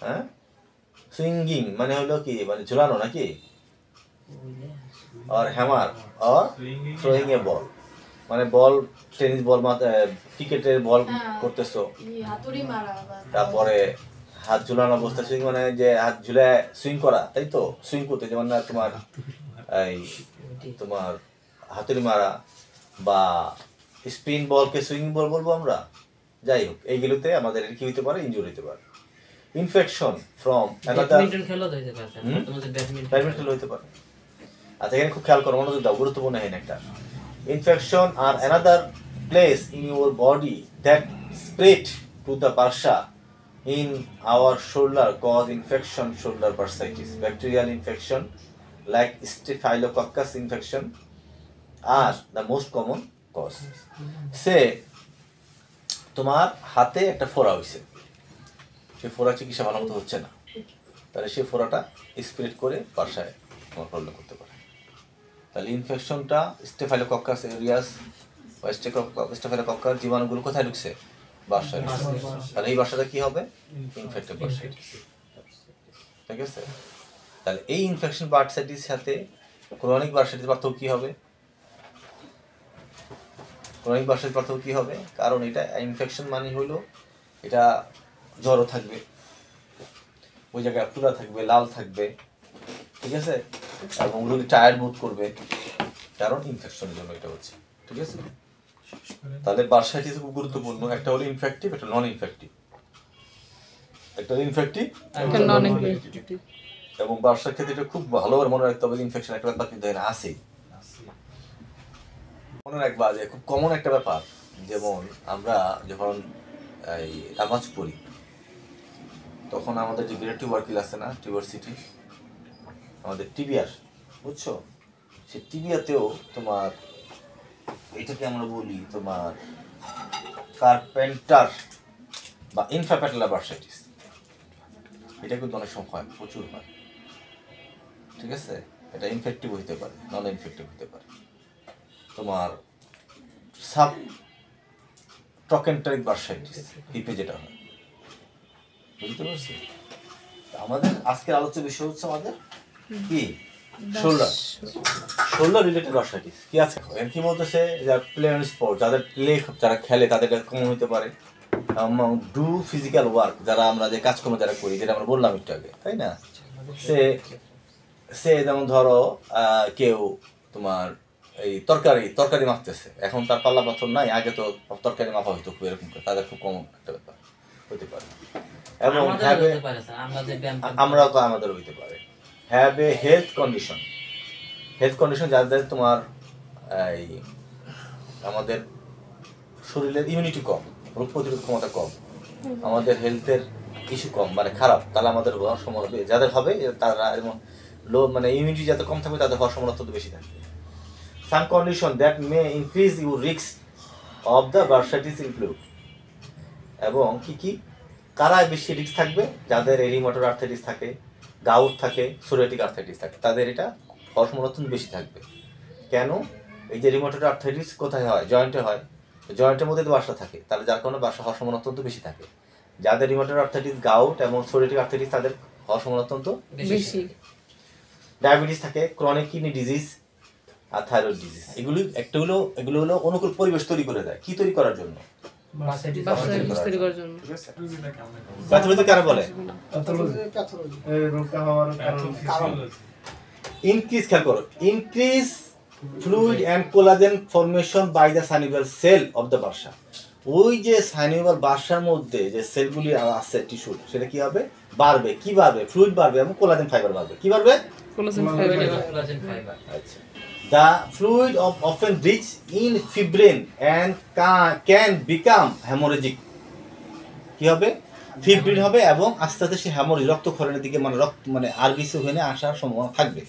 Speaker 1: হ্যাঁ সুইঙ্গিং মানে হলো কি, মানে ঝুলানো নাকি, আর হ্যামার আর থ্রোয়িং এ বল, মানে বল টেনিস বল, ক্রিকেটের বল করতেছো,
Speaker 5: হাতুড়ি মারা বা
Speaker 1: তারপরে হাত ঝুলানো অবস্থা সুইং, মানে যে হাত ঝুলে সুইং করা, তাই তো, সুইং করতে যেমন না তোমার এই তোমার হাতুড়ি মারা বা স্পিন বলকে সুইং বল বলবো আমরা, যাই হোক এইগুলোতে আমাদের কি হতে পারে, ইনজুরি হতে পারে। ইনফেকশন ফ্রম
Speaker 3: ব্যাডমিন্টন খেলা তো হতে পারে স্যার, তোমাদের
Speaker 1: ব্যাডমিন্টন হতে পারে। আচ্ছা, এখানে খুব খেয়াল করো, মনোযোগ দাও, গুরুত্বপূর্ণ এখানে একটা। ইনফেকশন আর another place in your body that spread to the bursa in our shoulder cause infection, shoulder bursitis. Bacterial infection like Staphylococcus infection are the most common cause. Say তোমার হাতে একটা ফোড়া হয়েছে, সেই ফোড়া চিকিৎসা ভালো মতো হচ্ছে না, তাহলে সেই ফোড়াটা স্প্রেড করে বাসায় তোমার প্রবলেম করতে পারে। তাহলে ইনফেকশনটা স্টেফাইলোকক্কাস এরিয়াস বা স্টেফাইলোকক্কাস জীবাণুগুলো কোথায় ঢুকছে, বাসায়। তাহলে এই বাসাটা কি হবে, ইনফেক্টেড বার্সাইটিস, ঠিক আছে। তাহলে এই ইনফেকশন বার্সাইটিস সাথে ক্রনিক বার্সাইটিস পার্থক্য কি হবে, ক্রনিক বার্সাইটিস পার্থক্য কি হবে, কারণ এটা ইনফেকশন মানে হলো এটা জ্বরও থাকবে, ওই জায়গায় পুরা থাকবে, লাল থাকবে, ঠিক আছে, এবং রোগী টায়ার্ড বোধ করবে, কারণ ইনফেকশনের জন্য এটা হচ্ছে, ঠিক আছে। তাহলে বার্সাইটিস খুব গুরুত্বপূর্ণ, একটা হলো ইনফেক্টিভ, একটা নন ইনফেক্টিভ, একটা ইনফেক্টিভ
Speaker 4: একটা নন ইনফেক্টিভ।
Speaker 1: এবং বার্সার ক্ষেত্রে এটা খুব ভালোভাবে মনে রাখতে হবে, ইনফেকশন একটা ব্যাপার কিন্তু এখানে আছেই, মনে রাখবা যে খুব কমন একটা ব্যাপার। যেমন আমরা যখন এই নামাজ পড়ি তখন আমাদের যে গ্রেড টিউবারকিল আছে না, টিউবারসিটি, আমাদের টিবিয়ার, বুঝছো, সেই টিবিয়াতেও তোমার এটাকে আমরা বলি তোমার কার্পেন্টার বা ইনফ্রাপ্যাটেলার বার্সাইটিস, এটা কিন্তু অনেক সময় হয়, প্রচুর হয়, ঠিক আছে। এটা ইনফেক্টিভ হইতে পারে, নন ইনফেক্টিভ হতে পারে। তোমার সাব ট্রকেন্টারিক বার্সাইটিস, হিপে যেটা হয়, বুঝতে পারছি। আমাদের আজকের আলোচ্য বিষয় হচ্ছে আমাদের কি, শোল্ডার, শোল্ডার রিলেটেড বার্সাইটিস কি আছে, কি বলতেছে, যারা প্লে অন স্পোর্ট, যাদের প্লে যারা খেলে তাদের কমন হতে পারে, ডু ফিজিক্যাল ওয়ার্ক, যারা আমরা যে কাজকর্ম যারা করি, যেটা আমরা বললাম একটু আগে, তাই না, সে যেমন ধরো কেউ তোমার এই তরকারি মাপতেছে, এখন তার পাল্লা পাথর নাই, আগে তো তরকারি মাপা হইতো খুব, এরকম করে তাদের খুব কমন একটা ব্যাপার হতে পারে। এবং আমরাও তো আমাদের হইতে পারে। হ্যাভ এ হেলথ কন্ডিশন যাদের তোমার এই আমাদের শরীরের ইমিউনিটি কম, রোগ প্রতিরোধ ক্ষমতা কম, আমাদের হেলথের ইস্যু কম, মানে খারাপ, তাহলে আমাদের হওয়ার সম্ভাবনা হবে, যাদের হবে তারা এবং লো, মানে ইমিউনিটি যাতে কম থাকবে তাদের হওয়ার সম্ভাবনা অত্যন্ত বেশি থাকবে। Some condition that may increase your risk of the bursitis include, এবং কি কারা বেশি রিস্ক থাকবে, যাদের রিউমাটয়েড আর্থ্রাইটিস থাকে, গাউট থাকে, সোরিয়াটিক আর্থ্রাইটিস থাকে, তাদের এটা হওয়ার সম্ভাবনা অত্যন্ত বেশি থাকবে। কেন, এই যে রিউমাটয়েড আর্থ্রাইটিস কোথায় হয়, জয়েন্টে হয়, জয়েন্টের মধ্যে তো বাসা থাকে, তাহলে যার কারণে বাসা হওয়ার সম্ভাবনা অত্যন্ত বেশি থাকে। যাদের রিউমাটয়েড আর্থ্রাইটিস, গাউট এবং সোরিয়াটিক আর্থ্রাইটিস, তাদের হওয়ার সম্ভাবনা অত্যন্ত বেশি। ডায়াবেটিস থাকে, ক্রনিক কিডনি ডিজিজ আর থাইরয়েড ডিজিজ, এগুলো হলো অনুকূল পরিবেশ তৈরি করে দেয়, কি তৈরি করার জন্য,
Speaker 4: বার্সাইটিস তৈরি করার জন্য।
Speaker 1: প্যাথোলজি কারা বলে,
Speaker 2: এই রোগটা হওয়ার কারণ
Speaker 1: ইনক্রিজ, খেয়াল করো, increase fluid and collagen formation by the synovial cell of the bursa. ওই যে সাইনোভিয়াল বার্সার মধ্যে যে সেলগুলি আছে টিস্যু, সেটা কি হবে, বাড়বে, কি বাড়বে, ফ্লুইড বাড়বে এবং কোলাজেন ফাইবার বাড়বে, কি বাড়বে,
Speaker 4: কোলাজেন ফাইবার।
Speaker 1: আচ্ছা, the fluid often rich in fibrin and can become hemorrhagic, কি হবে, ফিব্রিন হবে এবং আস্তে আস্তে সে হ্যামোরেজ, রক্তক্ষরণের দিকে, মানে রক্ত মানে আরবিসি ওখানে আসার সম্ভাবনা থাকবে।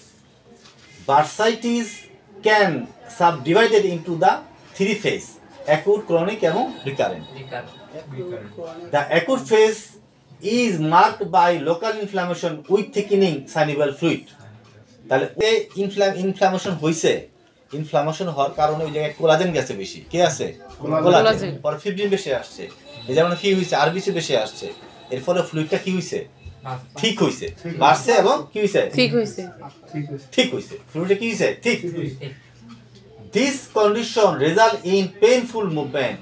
Speaker 1: Bursitis can subdivided into the three phase, acute, chronic এবং recurrent. The acute phase is marked by local inflammation with thickening synovial fluid. তাহলে ইনফ্লামেশন হইছে, ইনফ্লামেশন হওয়ার কারণে ওই জায়গায় কোলাজেন গেছে বেশি। কে আছে? কোলাজেন। পরে ফিব্রিন বেশি আসছে, এই যেমন কি হইছে আরবিসি বেশি আসছে, এর ফলে ফ্লুইডটা কি হইছে? ঠিক হইছে, বাড়ছে এবং কি হইছে?
Speaker 4: ঠিক হইছে।
Speaker 1: ঠিক হইছে, ফ্লুইডটা কি হইছে? ঠিক। This condition result in painful movement,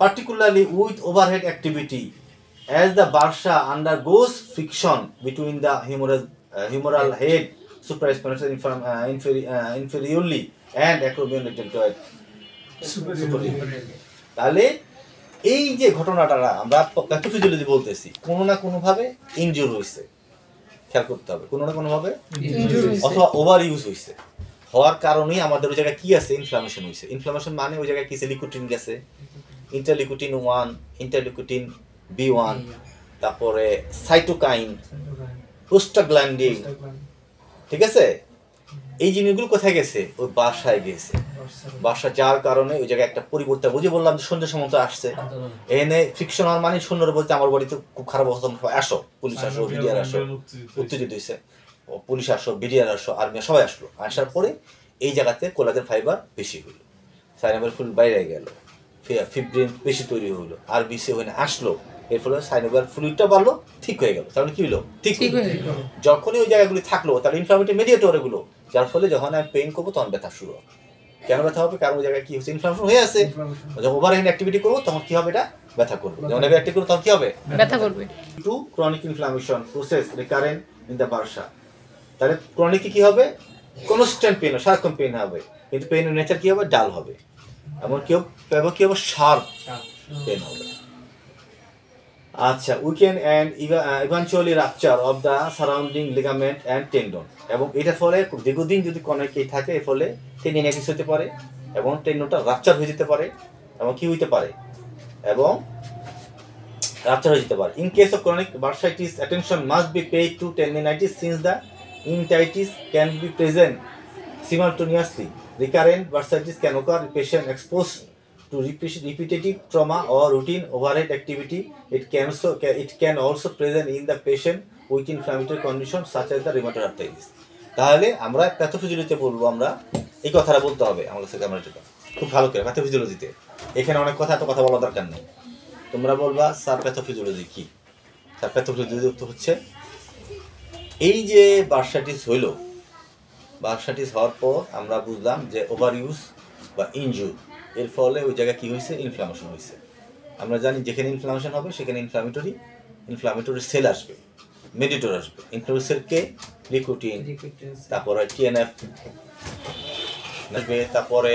Speaker 1: particularly with overhead activity, as the bursa undergoes friction between the humeral head, supraspinatus inferiorly, and acromion deltoid superiorly. তাহলে এই যে ঘটনাটা আমরা প্যাথোফিজিওলজি বলতেছি, কোনো না কোনো ভাবে ইনজুর হইছে, খেয়াল করতে হবে, কোনো না কোনো ভাবে অথবা ওভার ইউজ হইছে। হওয়ার কারণেই আমাদের ওই জায়গায় কি আছে? ইনফ্লামেশন হইছে। ইনফ্লামেশন মানে ওই জায়গায় কি আছে? লিকোটিন গেছে, ইন্টারলিকুটিন 1, ইন্টারলিকুটিন B1, তারপরে সাইটোকাইন, প্রোস্টাগ্ল্যান্ডিন, ঠিক আছে? এই জিনিসগুলো কোথায় গেছে? ওই বাসায় গেছে। বাসা যার কারণে ওই জায়গায় একটা পরিবর্তন, বুঝে বললাম যে সন্ধ্যের সময় তো আসছে, এনে ফিকশন হওয়ার মানে সৈন্যরা বলতে আমার বাড়িতে খুব খারাপ অবস্থা, আসো, পুলিশ আসো, বিডিআর আসো, উত্তেজিত হয়েছে, পুলিশ আসো, বিডিআর আসো, আর্মি, সবাই আসলো। আসার পরে এই জায়গাতে কোলাজেন ফাইবার বেশি হইলো, সাইনোভিয়াল ফ্লুইড বাইরে গেল, ফিব্রিন বেশি তৈরি হইলো, আরবিসি ওখানে আসলো, এর ফলে সাইনোভিয়াল ফ্লুইডটা বাড়লো, ঠিক হয়ে গেল। তাহলে কি হলো? ঠিক হয়ে গেল। যখনই ওই জায়গাগুলি থাকলো তাহলে ইনফ্লামেটরি মেডিয়েটর এগুলো, যার ফলে যখন আমি পেইন করবো তখন ব্যথা শুরু হবে। কেন ব্যথা হবে? কারণ ওই জায়গায় কি হচ্ছে? ইনফ্লামেশন হয়ে আছে। যখন ওভারহেড অ্যাক্টিভিটি করবো তখন কি হবে? এটা ব্যথা করবে। যখন অ্যাক্টিভ করবো তখন কি হবে?
Speaker 4: ব্যথা করবে।
Speaker 1: To chronic inflammation process recurrent in the bursa. তাহলে ক্রনিকে কি হবে? কনস্ট্যান্ট পেইন, সারাক্ষণ পেইন হবে, কিন্তু পেইনের নেচার কি হবে? ডাল হবে, এমন কি হবে? শার্প পেইন হবে। আচ্ছা, we can and eventually rupture of the surrounding ligament and tendon. এবং এটার ফলে দীর্ঘদিন যদি কনেকেই থাকে, এর ফলে টেন্ডিনাইটিস হতে পারে এবং টেন্ডনটা রাপচার হয়ে যেতে পারে এবং কি হইতে পারে? এবং রাপচার হয়ে যেতে পারে। In case of chronic bursitis, attention must be paid to tendinitis since the initis can be present simultaneously. Recurrent bursitis can occur in patient exposed to repetitive trauma or routine overhead activity. It can also present in the patient with inflammatory conditions such as the rheumatoid arthritis. তাহলে আমরা প্যাথোফিজিওলজিতে বলবো, আমরা এই কথাটা বলতে হবে আমার কাছে ক্যামেরাটা খুব ভালো করে। প্যাথোফিজিওলজিতে এখানে অনেক কথা, এত কথা বলার দরকার নেই। তোমরা বলবা স্যার প্যাথোফিজিওলজি কি? স্যার প্যাথোফিজিওলজি হচ্ছে এই যে বার্সাইটিস হইলো, বার্সাইটিস হওয়ার পর আমরা বুঝলাম যে ওভার ইউজ বা ইনজুর, এর ফলে ওই জায়গায় কী হয়েছে? ইনফ্লামেশন হয়েছে। আমরা জানি যেখানে ইনফ্লামেশন হবে সেখানে ইনফ্লামেটরি সেল আসবে, মেডিয়েটর আসবে। ইনফ্লামেটরি সেলকে লিকোটিন, তারপরে TNF আসবে, তারপরে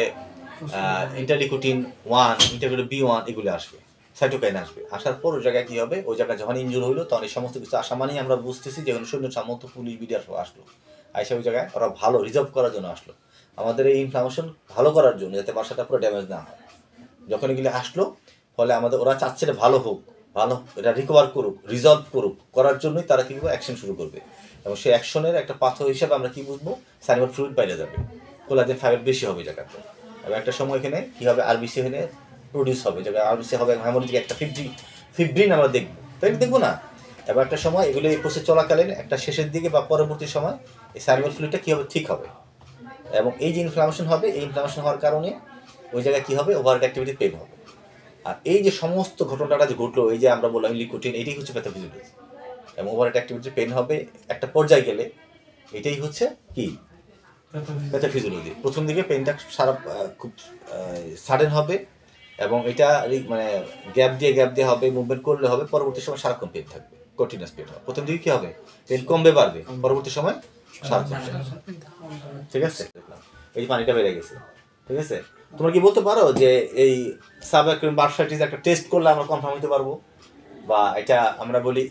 Speaker 1: ইন্টারলিকুটিন 1, ইন্টারলিকুটিন B1, এগুলো আসবে, সাইটোকাইন আসবে। আসার পর ওই জায়গায় কী হবে? ওই জায়গায় যখন ইনজুর হইলো তখন এই সমস্ত কিছু আসা মানেই আমরা বুঝতেছি যে সৈন্য সামন্ত, পুলিশ, বিডিআর সব আসলো, আইসা ওই জায়গায় ওরা ভালো রিজার্ভ করার জন্য আসলো, আমাদের এই ইনফ্লামেশন ভালো করার জন্য, যাতে বাসাটা পুরো ড্যামেজ না হয়। যখন এগুলি আসলো, ফলে আমাদের ওরা চাচ্ছে এটা ভালো হোক, ভালো এটা রিকভার করুক, রিজলভ করার জন্যই তারা কী করবে? অ্যাকশন শুরু করবে। এবং সেই অ্যাকশনের একটা পাথর হিসাবে আমরা কী বুঝবো? সাইনোভিয়াল ফ্লুইড বাইরে যাবে, কোলাজেন ফাইবার বেশি হবে জায়গাতে। এবং একটা সময় এখানে কী হবে? আরবিসি এখানে প্রডিউস হবে, জায়গায় আরবিসি হবে, হ্যামোরেজিক একটা ফিব্রিন আমরা দেখবো, তাই দেখবো না? এবং একটা সময় এগুলো এই প্রসেস চলাকালীন একটা শেষের দিকে বা পরবর্তী সময় এই সাইনোভিয়াল ফ্লুইডটা কী হবে? ঠিক হবে। এবং এই যে ইনফ্লামেশন হবে, এই ইনফ্লামেশন হওয়ার কারণে ওই জায়গায় কী হবে? ওভারহেড অ্যাক্টিভিটি পেইন হবে। আর এই যে সমস্ত ঘটনাটা যে ঘটলো, এই যে আমরা বললাম লিকোটিন, এটাই হচ্ছে প্যাথোফিজিওলজি। এবং ওভারহেড অ্যাক্টিভিটি পেইন হবে একটা পর্যায়ে গেলে, এটাই হচ্ছে কি? প্যাথোফিজিওলজি। প্রথম দিকে পেইনটা সারা খুব সাডেন হবে এবং এটা মানে গ্যাপ দিয়ে হবে, মুভমেন্ট করলে হবে, পরবর্তী সময় সারাক্ষণ পেইন থাকবে, কন্টিনিউয়াস পেইন হবে। প্রথম দিকে কী হবে? পেইন কমবে, বাড়বে, পরবর্তী সময় সারাক্ষণ। ঠিক আছে? এই পানিটা বেড়ে গেছে, ঠিক আছে? তোমরা কি বলতে পারো যে এই সাবঅ্যাকুইন বার্সাইটিস একটা টেস্ট করলে আমরা কনফার্ম হতে পারবো? বা এটা আমরা বলি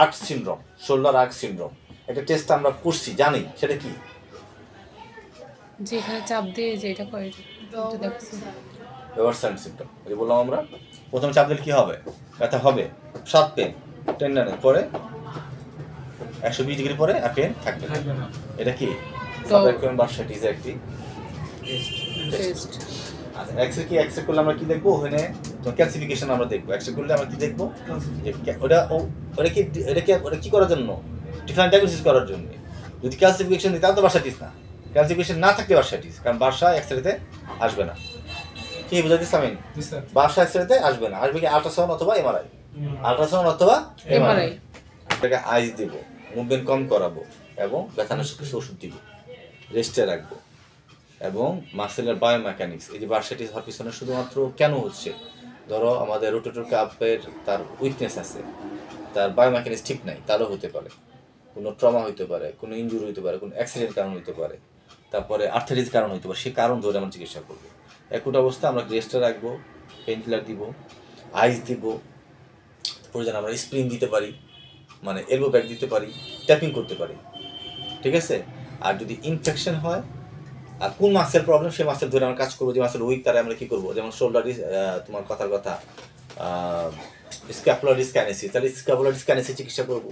Speaker 1: arc syndrome, shoulder arc syndrome, একটা টেস্ট আমরা করছি, জানি, সেটা কি?
Speaker 4: যেখানে চাপ দিয়ে যেটা করে
Speaker 1: ওভারসাইড সিনড্রোম, এই বললাম আমরা। প্রথমে চাপ দিলে কি হবে? ব্যথা হবে, শার্প পেন, টেন্ডারের পরে 120 ডিগ্রি পরে আর পেন থাকবে না। এটা কি? সাবঅ্যাকুয়াম বার্সাইটিস একটি
Speaker 4: টেস্ট
Speaker 1: আচ্ছা এক্সরে করলে আমরা কি দেখবো ওখানে তো ক্যালসিফিকেশন আমরা দেখবো এক্সরে করলে আমরা কি দেখবো যে ওটা কি করার জন্য ডিফারেন্ট ডায়াগনোসিস করার জন্য যদি ক্যালসিফিকেশন দিই তাহলে তো বার্সাইটিস না ক্যালসিফিকেশন না থাকলে বার্সাইটিস কারণ বার্সা এক্সরেতে আসবে না কি বুঝাতে সামিন বার্সা এক্সরেতে আসবে না আসবে কি আল্ট্রাসাউন্ড অথবা এমআরআই আল্ট্রাসাউন্ড অথবা
Speaker 4: এমআরআই
Speaker 1: এটাকে আইস দিব মুভমেন্ট কম করাবো এবং ব্যথানাশক কিছু ওষুধ দিব রেস্টে রাখবো এবং মাসেলের বায়োমেকানিক্স এই যে বার্সাইটিস হওয়ার পিছনে শুধুমাত্র কেন হচ্ছে ধরো আমাদের রোটেটর কাপের তার উইকনেস আছে তার বায়োমেকানিক্স ঠিক নাই তারও হতে পারে কোনো ট্রমা হইতে পারে কোনো ইনজুরি হইতে পারে কোনো অ্যাক্সিডেন্ট কারণ হইতে পারে তারপরে আর্থারিটিস কারণ হইতে পারে সেই কারণ ধরে আমরা চিকিৎসা করবো একুট অবস্থা আমরা রেস্টে রাখবো পেইন কিলার দিব আইস দিব প্রয়োজন আমরা স্প্রিং দিতে পারি মানে এলবো ব্যাগ দিতে পারি ট্যাপিং করতে পারি ঠিক আছে আর যদি ইনফেকশন হয় আর কোন মাসেল প্রবলেম সেই মাসেল ধরে আমরা কাজ করবো যে মাসেল উইক তারা আমরা কী করবো যেমন শোল্ডার তোমার কথার কথা স্ক্যাপুলার ডিসকাইনেসিস তাহলে স্ক্যাপুলার ডিসকাইনেসিস চিকিৎসা করবো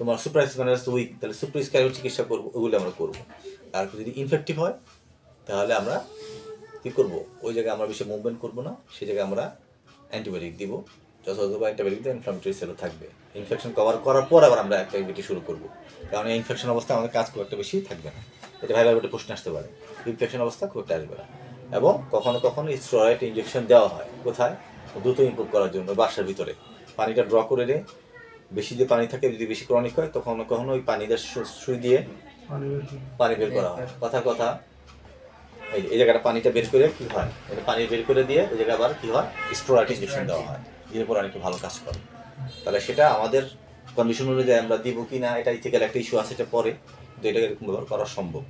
Speaker 1: তোমার সুপ্রাইসপ্যানাস উইক তাহলে সুপ্রিস্ক্যাইনাল চিকিৎসা করবো ওগুলো আমরা করবো আর যদি ইনফেক্টিভ হয় তাহলে আমরা কী করবো ওই জায়গায় আমরা বেশি মুভমেন্ট করবো না সেই জায়গায় আমরা অ্যান্টিবায়োটিক দিব যথাযথ অ্যান্টিবায়োটিক দিয়ে ইনফ্লামেটরি সেলও থাকবে ইনফেকশন কভার করার পর আবার আমরা একটা অ্যাক্টিভিটি শুরু করবো কারণ এই ইনফেকশন অবস্থা আমাদের কাজ খুব একটা বেশি থাকবে না এটা ভাইভাবে একটা প্রশ্ন আসতে পারে ইনফেকশন অবস্থা খুব একটা আসবে না এবং কখনো কখনো স্টেরয়েড ইনজেকশন দেওয়া হয় কোথায় দ্রুত ইমপ্রুভ করার জন্য বাসার ভিতরে পানিটা ড্র করে রে বেশি যে পানি থাকে যদি বেশি ক্রনিক হয় তখন কখনো ওই পানিটা সুই দিয়ে পানি বের করা হয় কথা এই জায়গাটা পানিটা বের করে কি হয় এটা পানি বের করে দিয়ে ওই জায়গায় আবার কি হয় স্টেরয়েড ইনজেকশন দেওয়া হয় এর উপর অনেক ভালো কাজ করে তাহলে সেটা আমাদের কন্ডিশন অনুযায়ী আমরা দিব কি না এটা ইথিক্যাল একটা ইস্যু আছে এটা পরে কিন্তু এটাকে এরকম ব্যবহার করা সম্ভব